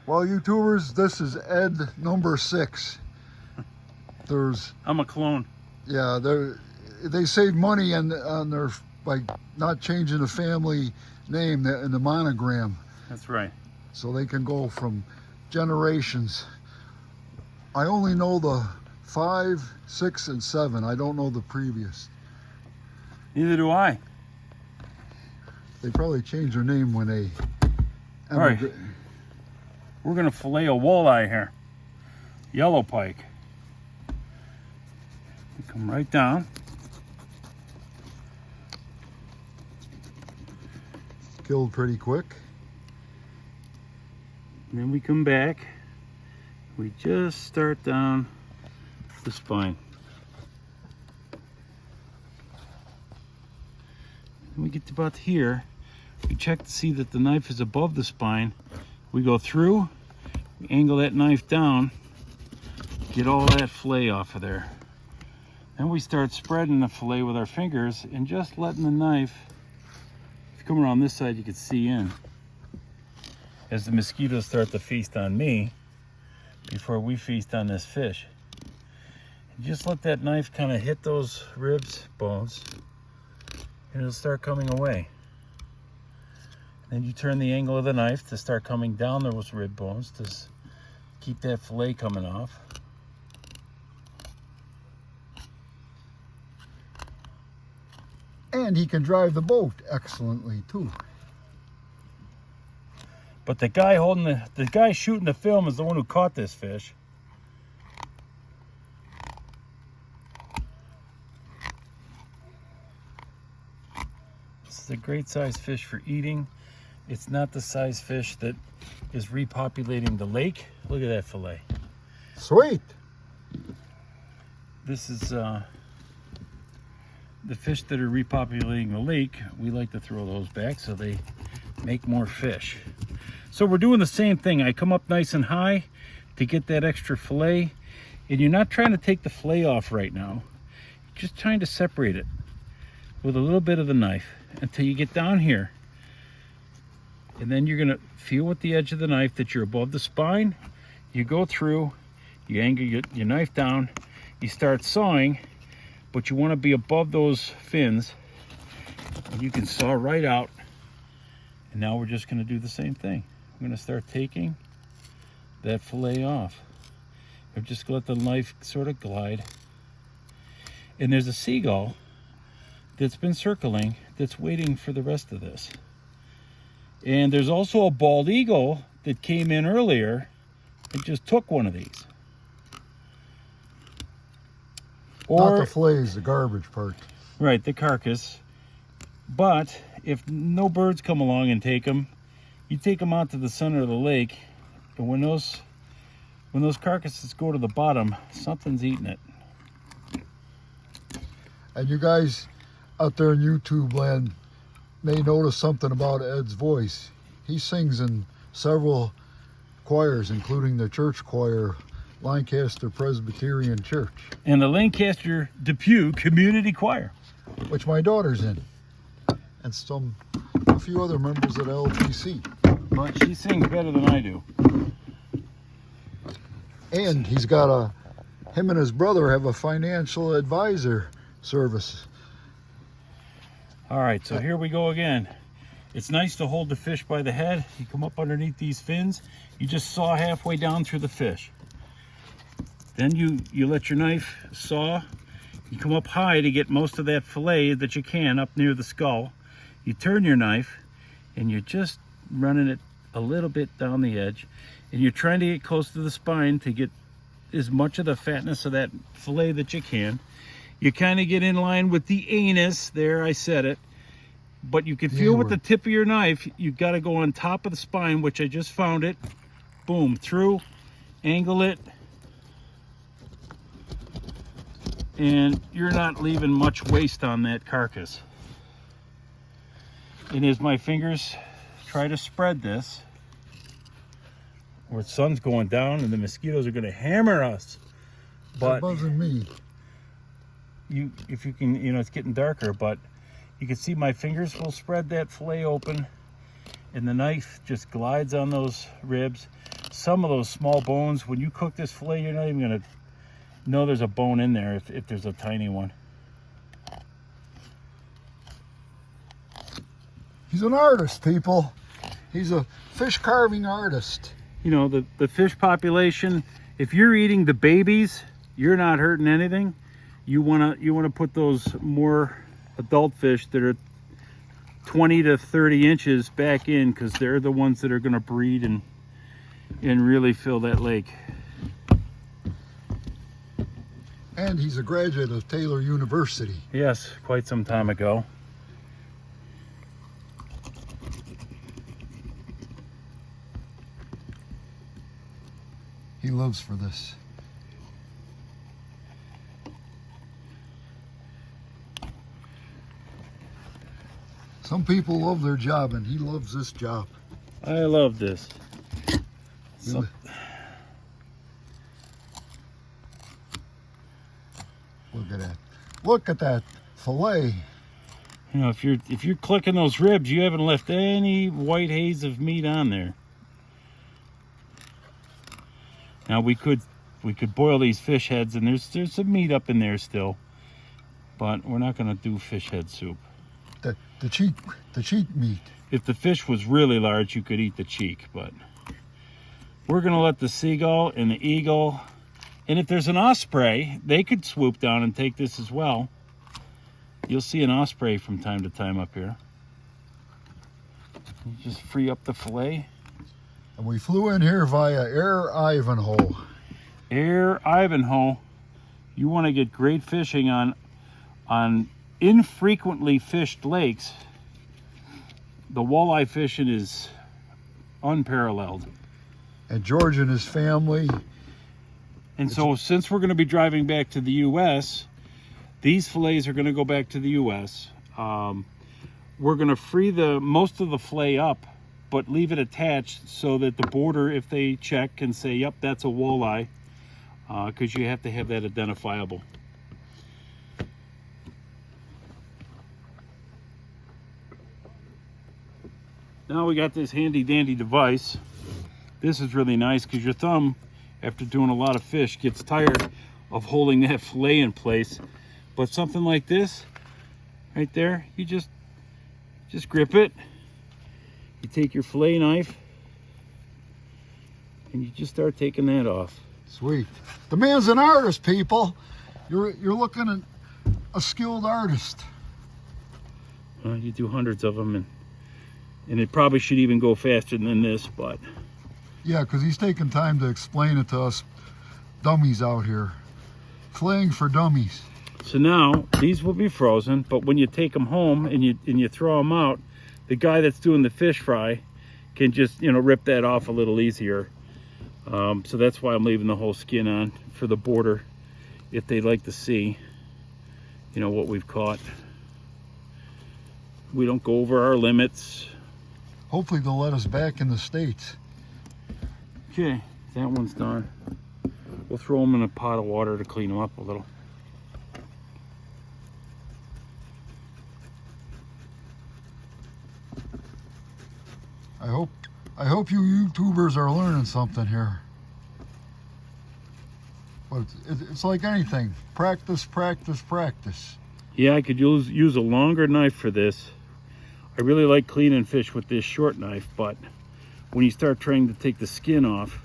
Well, YouTubers, this is Ed number 6. I'm a clone. Yeah, they save money on their by not changing the family name in the monogram. That's right. So they can go from generations. I only know the 5, 6, and 7. I don't know the previous. Neither do I. They probably changed their name when they. All right. We're gonna fillet a walleye here. Yellow pike. We come right down. Killed pretty quick. And then we come back. We just start down the spine. When we get to about here, we check to see that the knife is above the spine. We go through, we angle that knife down, get all that fillet off of there. Then we start spreading the fillet with our fingers and just letting the knife, if you come around this side, you can see in. As the mosquitoes start to feast on me before we feast on this fish. And just let that knife kind of hit those ribs, bones, and it'll start coming away. Then you turn the angle of the knife to start coming down those rib bones to keep that fillet coming off. And he can drive the boat excellently too. But the guy holding the guy shooting the film is the one who caught this fish. This is a great size fish for eating. It's not the size fish that is repopulating the lake. Look at that fillet. Sweet. This is the fish that are repopulating the lake. We like to throw those back so they make more fish. So we're doing the same thing. I come up nice and high to get that extra fillet. And you're not trying to take the fillet off right now. You're just trying to separate it with a little bit of the knife until you get down here. And then you're gonna feel with the edge of the knife that you're above the spine. You go through, you angle your knife down, you start sawing, but you wanna be above those fins. And you can saw right out. And now we're just gonna do the same thing. I'm gonna start taking that fillet off. I'm just gonna let the knife sort of glide. And there's a seagull that's been circling that's waiting for the rest of this. And there's also a bald eagle that came in earlier and just took one of these. Or, not the fillets, the garbage part. Right, the carcass. But if no birds come along and take them, you take them out to the center of the lake, and when those carcasses go to the bottom, something's eating it. And you guys out there in YouTube land may notice something about Ed's voice. He sings in several choirs, including the church choir, Lancaster Presbyterian Church. And the Lancaster Depew Community Choir. Which my daughter's in. And a few other members of the LTC. But she sings better than I do. And he's got him and his brother have a financial advisor service. All right, so here we go again. It's nice to hold the fish by the head. You come up underneath these fins, you just saw halfway down through the fish. Then you let your knife saw. You come up high to get most of that fillet that you can up near the skull. You turn your knife and you're just running it a little bit down the edge. And you're trying to get close to the spine to get as much of the fatness of that fillet that you can. You kind of get in line with the anus. There, I said it. But you can feel with the tip of your knife, you've got to go on top of the spine, which I just found it. Boom, through, angle it. And you're not leaving much waste on that carcass. And as my fingers try to spread this, where the sun's going down and the mosquitoes are going to hammer us. But they're buzzing me. If you can, it's getting darker, but you can see my fingers will spread that fillet open and the knife just glides on those ribs. some of those small bones, when you cook this fillet, you're not even gonna know there's a bone in there if there's a tiny one. He's an artist, people. He's a fish carving artist. You know, the fish population, if you're eating the babies, you're not hurting anything. You wanna put those more adult fish that are 20 to 30 inches back in, because they're the ones that are gonna breed and really fill that lake. And he's a graduate of Taylor University. Yes, quite some time ago. He lives for this. Some people love their job, and he loves this job. I love this. Look at that. Look at that fillet. You know, if you're clicking those ribs, you haven't left any white haze of meat on there. Now we could boil these fish heads, and there's some meat up in there still, but we're not going to do fish head soup. The cheek meat. If the fish was really large, you could eat the cheek, but we're going to let the seagull and the eagle, and if there's an osprey, they could swoop down and take this as well. You'll see an osprey from time to time up here. You just free up the fillet. And we flew in here via Air Ivanhoe. Air Ivanhoe. You want to get great fishing on infrequently fished lakes. The walleye fishing is unparalleled. And George and his family. And so since we're going to be driving back to the U.S., these fillets are going to go back to the U.S. We're going to free most of the fillet up, but leave it attached so that the border, if they check, can say, yep, that's a walleye, because you have to have that identifiable. Now we got this handy dandy device. This is really nice because your thumb, after doing a lot of fish, gets tired of holding that fillet in place. But something like this, right there, you just grip it. You take your fillet knife and you just start taking that off. Sweet. The man's an artist, people. You're looking at a skilled artist. You do hundreds of them, and it probably should even go faster than this, but yeah, because he's taking time to explain it to us dummies out here. Filleting for dummies. So now these will be frozen, but when you take them home and you throw them out, the guy that's doing the fish fry can just, rip that off a little easier. So that's why I'm leaving the whole skin on for the border, if they'd like to see, what we've caught. We don't go over our limits. Hopefully they'll let us back in the States. Okay, that one's done. We'll throw them in a pot of water to clean them up a little. I hope you YouTubers are learning something here. But it's like anything. Practice, practice, practice. Yeah, I could use a longer knife for this. I really like cleaning fish with this short knife, but when you start trying to take the skin off,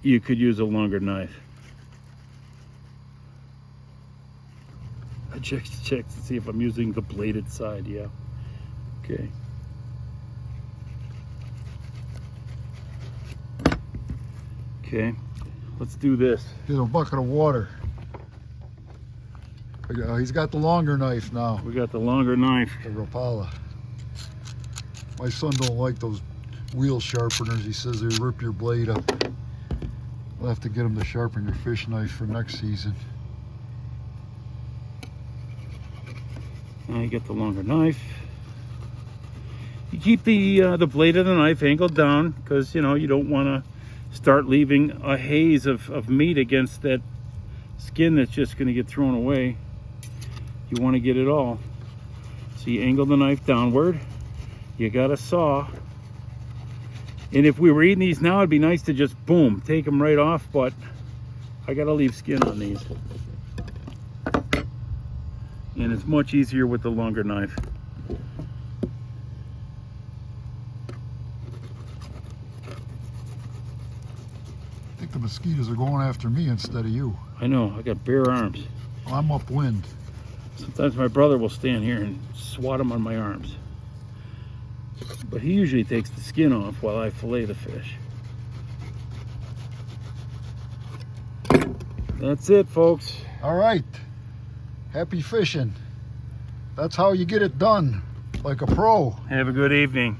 you could use a longer knife. I check to see if I'm using the bladed side, yeah. Okay. Okay, let's do this. Get a bucket of water. He's got the longer knife now. We got the longer knife. The Rapala. My son don't like those wheel sharpeners. He says they rip your blade up. We'll have to get him to sharpen your fish knife for next season. Now you get the longer knife. You keep the blade of the knife angled down because you don't want to start leaving a haze of meat against that skin that's just going to get thrown away. You want to get it all. So you angle the knife downward. You got a saw. And if we were eating these now, it'd be nice to just, boom, take them right off, but I gotta leave skin on these. And it's much easier with the longer knife. I think the mosquitoes are going after me instead of you. I know, I got bare arms. Well, I'm upwind. Sometimes my brother will stand here and swat them on my arms. But he usually takes the skin off while I fillet the fish. That's it, folks. All right. Happy fishing. That's how you get it done, like a pro. Have a good evening.